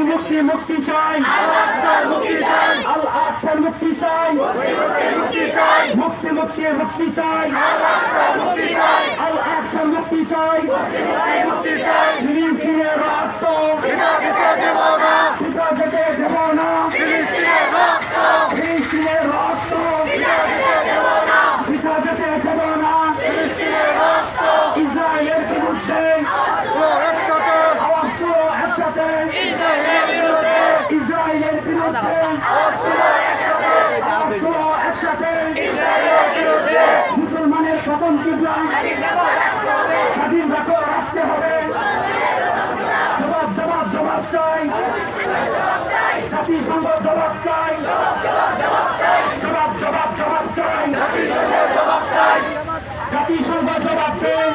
মুক্তি মুক্তি চাই, আল আকসার মুক্তি চাই, মুক্তি মুক্তি মুক্তি চাই, আল আকসার মুক্তি চাই, ফিলিস্তিনের রক্ত পিতা যেতে দেব না, ফিলিস্তিনের রক্ত পিতা যেতে দেব না, ইসরায়েলের বিরুদ্ধে একসাথে, ইসরায়েলের বিরুদ্ধে একসাথে, মুসলমানের প্রথম কিবলা স্বাধীন রাখতে হবে। জবাব জবাব জবাব চাই, জাতিসংঘ জবাব চাই, জবাব জবাব জবাব চাই, জাতিসংঘ জবাব দেন।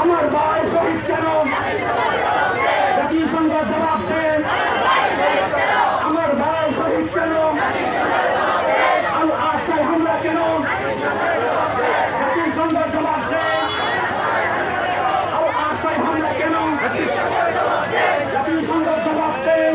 আমার ভাই শহীদ কেন? জাতিসংঘ জবাব দেন। আমার ভাই শহীদ কেন? আল আকসায় হামলা কেন? জাতিসংঘ জবাব দেন। আল আকসায় হামলা কেন? জাতিসংঘ জবাব দেন।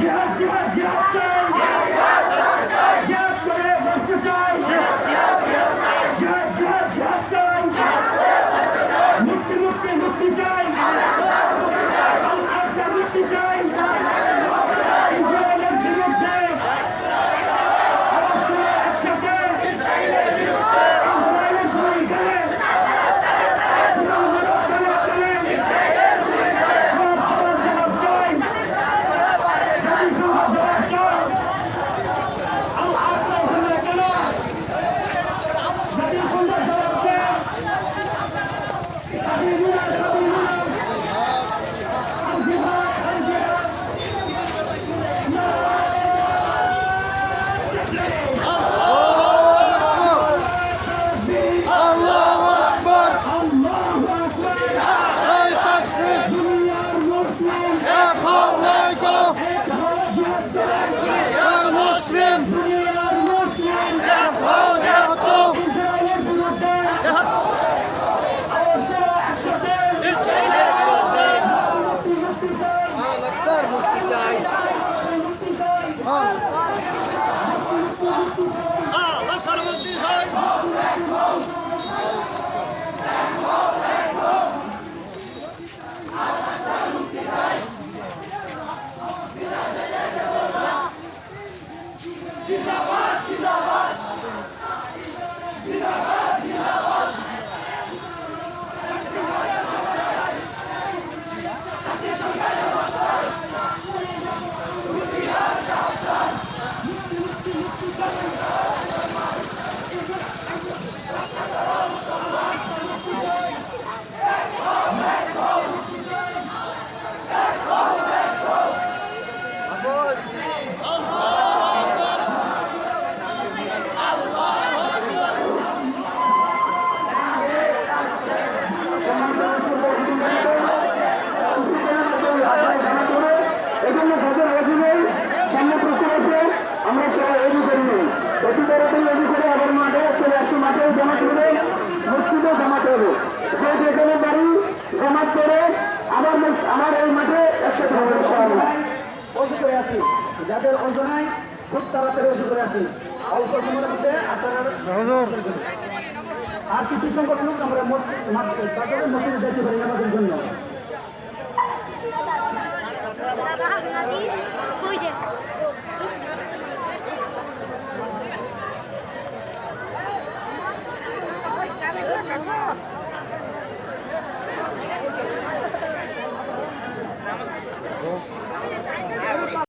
জিহাদ জিহাদ জিহাদ চাই জিহাদ করে বাঁচতে চাই জিহাদ জিহাদ জিহাদ চাই মুক্তি মুক্তি মুক্তি চাই আল আকসা মুক্তি চাই ইসরায়েলের বিরুদ্ধে একসাথে ইসরায়েলের বিরুদ্ধে আমার এই মাঠে একসাথে হবে অজু করে আসি যাদের অজু নাই খুব তাড়াতাড়ি অজু করে আসি অল্প সময়ের মধ্যে আর কিছু সংগঠন আমরা মসজিদে যেতে পারি আমাদের জন্য